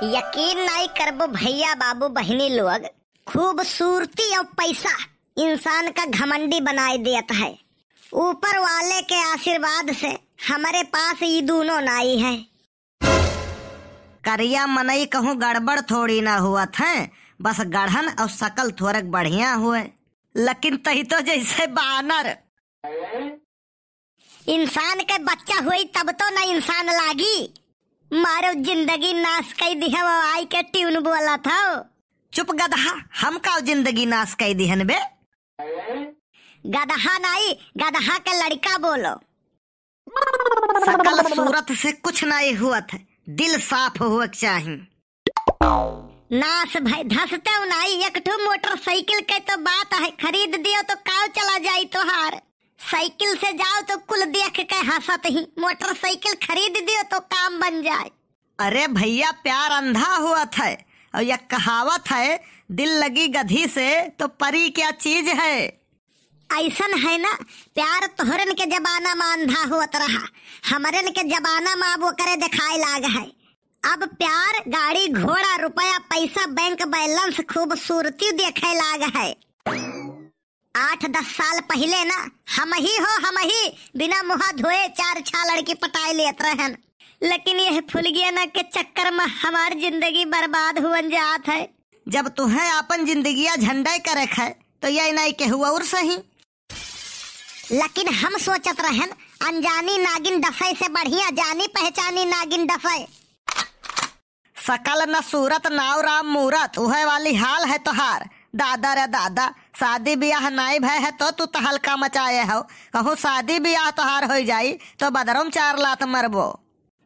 यकीन नहीं करबो भैया बाबू बहनी लोग, खूबसूरती और पैसा इंसान का घमंडी बनाए देता है। ऊपर वाले के आशीर्वाद से हमारे पास ये दोनों नाई है। करिया मनई कहूँ गड़बड़ थोड़ी ना हुआ था, बस गढ़न और शकल थोड़क बढ़िया हुए, लेकिन तही तो जैसे बानर। इंसान के बच्चा हुई तब तो न इंसान लागी। मारो जिंदगी नाश कर दी है, वो आई के ट्यून बोला था। चुप गधा, हम का जिंदगी नाश कर दी है बे। गधा नहीं, गधा के लड़का बोलो। शकल सूरत से कुछ नहीं हुआ था, दिल साफ हुआ चाहिए। नाश भाई धसते हो नहीं। एक ठो मोटरसाइकिल के तो बात है, खरीद दियो तो काव चला जाई तोहार। साइकिल से जाओ तो कुल देख के हंसत ही, मोटरसाइकिल खरीद दियो तो काम बन जाए। अरे भैया प्यार अंधा हुआ था, और यह कहावत है दिल लगी गधी से तो परी क्या चीज है। ऐसन है ना, प्यार तोहरन के जमाना में अंधा होत रहा, हमारन के जमाना में अब वो करे दिखाए लाग है। अब प्यार गाड़ी घोड़ा रुपया पैसा बैंक बैलेंस खूबसूरती देखे लाग है। 8-10 साल पहले ना हम ही बिना मुहा धोए 4-6 लड़की पटाए लेत रहन, लेकिन यह फुलगिया ना के चक्कर में हमारी जिंदगी बर्बाद हुवन जात है। जब तुम्हें अपन जिंदगिया झंडा करे है तो यही नहीं के हुआ और सही। लेकिन हम सोचत रहन अनजानी नागिन डफे से बढ़िया जानी पहचानी नागिन डफे। सकल न सूरत नाव राम मूरत, वह वाली हाल है तोहार। दादा रे दादा, शादी ब्याह नाई भय है तो तू तहलका मचाए हो। कहूँ शादी ब्याह तोहार हो जाई तो बदरम 4 लात मरबो।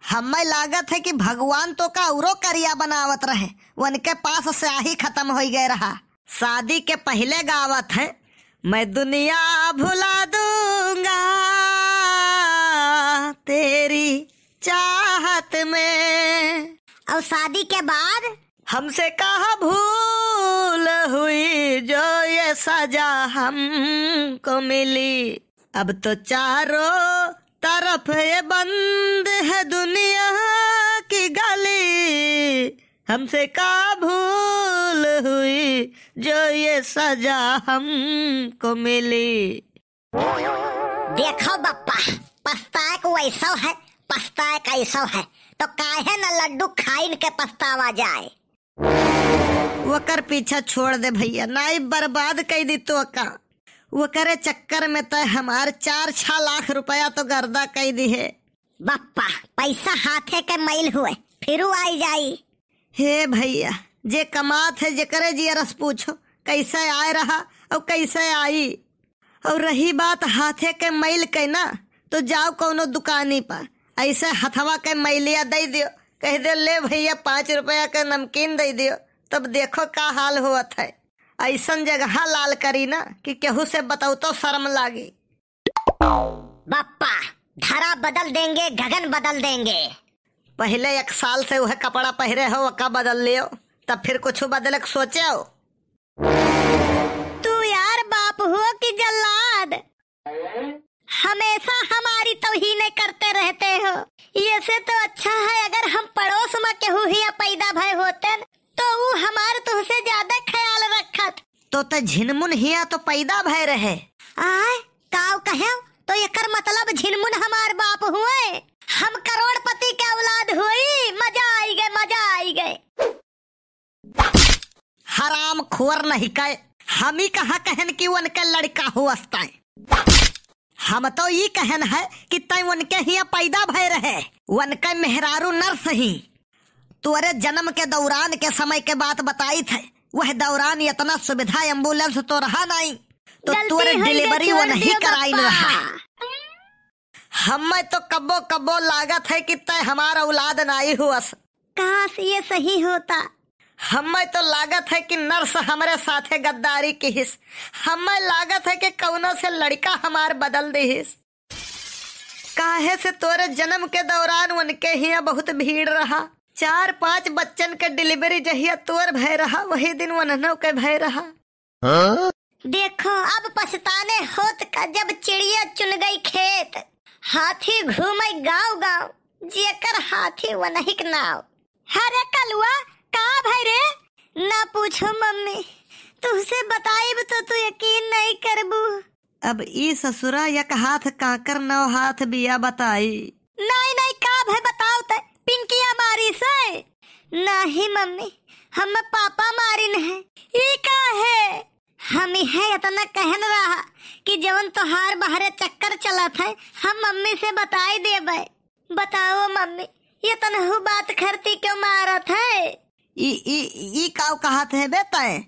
हमें लागत है कि भगवान तो का उरो करिया बनावत रहे, उनके पास स्याही खत्म हो गए रहा। शादी के पहले गावत है, मैं दुनिया भुला दूंगा तेरी चाहत में। और शादी के बाद हमसे कहा भूल हुई जो ये सजा हमको मिली। अब तो चारों तरफ ये बंद है दुनिया की गली। हमसे कहा भूल हुई जो ये सजा हमको मिली। देखो बप्पा, पछताए को ऐसा है, पछताए का ऐसा है तो काहे न लड्डू खाइन के पछतावा जाए। वो कर पीछा छोड़ दे भैया, नाई बर्बाद कर दी तो का। वो करे चक्कर में तो हमारे 4-6 लाख रुपया तो गर्दा कर दी है। बप्पा पैसा हाथे के मैल हुए फिर आई जाई। हे भैया, जे कमात है जे करे जी रस पूछो कैसे आए रहा और कैसे आई। और रही बात हाथे के मैल के ना, तो जाओ कोनो दुकानी पर ऐसे हथवा के मैलिया दे दियो, कह दे ले भैया 5 रुपया का नमकीन दे दियो, तब देखो का हाल हुआ है। ऐसन जगह लाल करी ना कि केहू से बताओ तो शर्म लागी। बप्पा धरा बदल देंगे, गगन बदल देंगे। पहले 1 साल से वह कपड़ा पहरे हो का बदल लियो, तब फिर कुछ बदले सोचे हो। तू यार बाप हो कि जल्लाद, हमेशा हमारी तौहीन करते रहते हो। ये से तो अच्छा है अगर हम पड़ोस में केहू ही पैदा भय होते तो वो हमारे तुमसे ज्यादा ख्याल रखत। तो झिनमुन हिया तो पैदा भय रहे। आय काव कहे तो एकर मतलब झिनमुन हमार बाप हुए, हम करोड़पति के औलाद हुई। मजा आई गए, मजा आई गए। हराम खोर नहीं कहे, हम ही कहा कहन कि उनके लड़का हुआस्ता है। हम तो ये कहन है कि तय उनके हिया पैदा भय रहे, उनके मेहरारू नर्स ही। तुअरे जन्म के दौरान के समय के बात बताई थे, वह दौरान इतना सुविधा एम्बुलेंस तो रहा नहीं, तो तुअरे डिलीवरी वो नहीं कराई रहा। हमें तो कब्बो कब्बो लागत है कि तय हमारा औलाद नहीं हुआ। काश ये सही होता। हमें तो लागत है कि नर्स हमारे साथे गद्दारी की हिस। हमें लागत है कि कौनो से लड़का हमार बदल दी हिस। काहे से तोरे जन्म के दौरान उनके हिया बहुत भीड़ रहा। 4-5 बच्चन के डिलीवरी जहिया तोर भय रहा, वही दिन वननो के भय रहा। देखो अब पछताने होत का, जब चिड़िया चुन गई खेत, हाथी घूमे गाँव गाँव, जेकर हाथी वनहिक नाव। अरे कलुआ कहाँ भाई रे? ना पूछो मम्मी, तुझसे बताइब तो तू यकीन नहीं करबू। अब ई ससुरा एक हाथ काकर 9 हाथ बिया बताई। नहीं नहीं का भाई बताओ ते पिंकिया मारी से? नहीं मम्मी, हम पापा मारिन है। ये का है? हम है इतना कहन रहा कि जवन तोहार बाहरे चक्कर चलत है हम मम्मी से बताई देबे। बताओ मम्मी, ये तनहु बात करती क्यों मारत है? ई काव कहत है बेटा?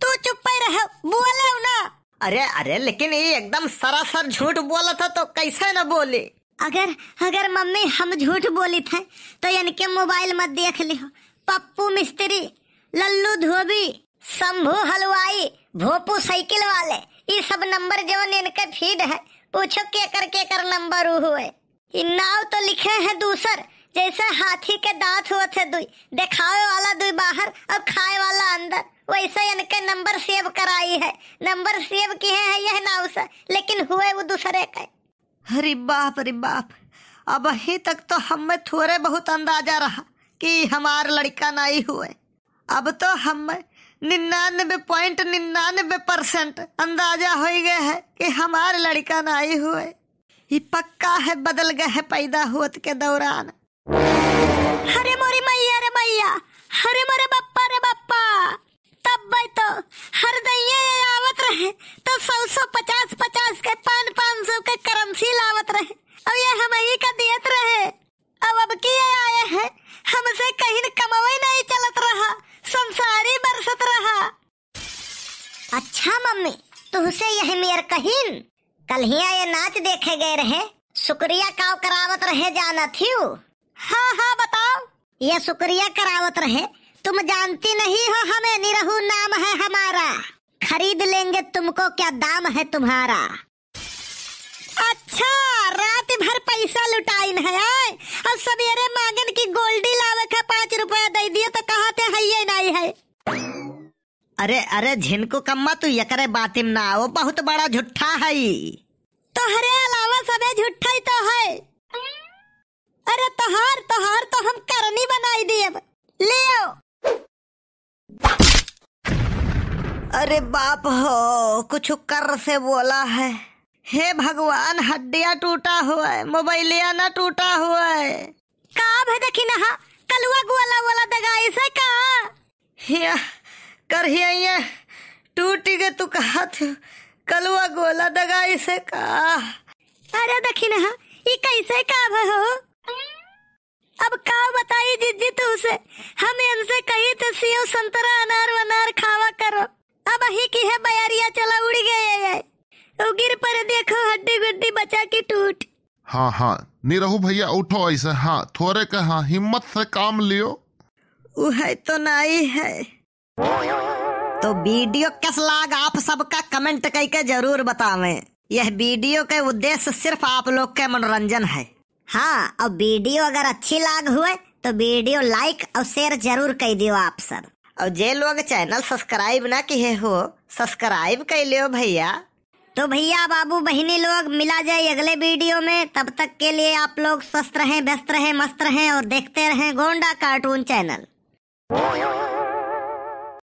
तू चुप ही रह, बोले ना। अरे लेकिन ये एकदम सरासर झूठ बोला था तो कैसे न बोले? अगर मम्मी हम झूठ बोली थे तो इनके मोबाइल मत देख लियो। पप्पू मिस्त्री, लल्लू धोबी, शंभू हलवाई, भोपू साइकिल वाले, ये सब नंबर जवन इनके फीड है। पूछो केकर नंबर हुए। नाव तो लिखे है दूसर, जैसे हाथी के दांत हुए थे दुई, दिखावे वाला दुई बाहर और खाए वाला अंदर, वैसे इनके नंबर सेव कराई है। नंबर सेव किए हैं यह नाव से, लेकिन हुए वो दूसरे के। अरे बाप, अब अभी तक तो हमें थोड़े बहुत अंदाजा रहा कि हमार लड़का नहीं हुए। अब तो हमें 99.99% अंदाजा हो गया है कि हमारे लड़का नहीं हुए। ये पक्का है बदल गए है पैदा होत के दौरान। अरे मोरी मैया रे मैया, अरे मोरे बप्पा रे बप्पा। तब भाई तो हर दैया आवत रहे तो 100-150 के 500 के करंसी लावत रहे। अब ये हम ही का दियत रहे। अब की आए हैं हमसे कहीं कमावे नहीं चलत रहा, संसारी बरसत रहा। अच्छा मम्मी, तुझसे यही मेर कहीन कल ही ये नाच देखे गए रहे, शुक्रिया काव करावत रहे जाना थी। हाँ बताओ। ये शुक्रिया करावत रहे, तुम जानती नहीं हो हमें निरहू नाम है हमारा, खरीद लेंगे तुमको क्या दाम है तुम्हारा। अच्छा, रात भर पैसा लुटाइन है और सवेरे मांगन की गोल्डी लावे का 5 रुपया दे दिए तो कहते है ये नहीं है। अरे झिनको कम्मा तू यकरे बातिम ना, वो बहुत बड़ा झूठा है। तोहरे अलावा सबे झूठा ही तो है। अरे तोहार तो हम करनी बनाई दिए। ले आओ। अरे बाप हो, कुछ कर से बोला है। हे भगवान, हड्डियां टूटा हुआ है, मोबाइलिया ना टूटा हुआ है। का भे देखी ना कलुआ गोला दगाई से का हिया कर हिया टूट गए तू कहत कलुआ गोला दगाई से का। अरे देखी ना ये कैसे का हो? अब का बताई जिज्जी तुझसे, हम इनसे कही तो सेव संतरा अनार वनार खावा करो। अब ही की है बयारिया चला उड़ गए है, गिर पर देखो हड्डी गुड्डी बचा की टूट। हाँ निरहू भैया उठो ऐसे। हाँ थोड़े का हाँ हिम्मत से काम लियो। है तो नहीं है तो वीडियो कैसा लगा आप सबका कमेंट करके जरूर बतावें। यह वीडियो के उद्देश्य सिर्फ आप लोग के मनोरंजन है। हाँ, और वीडियो अगर अच्छी लाग हुए तो वीडियो लाइक और शेयर जरूर कर दियो आप सब। और जे लोग चैनल सब्सक्राइब ना किए हो सब्सक्राइब कर लियो भैया। तो भैया बाबू बहिनी लोग मिला जाए अगले वीडियो में। तब तक के लिए आप लोग स्वस्थ रहें, व्यस्त रहें, मस्त रहें और देखते रहें गोंडा कार्टून चैनल।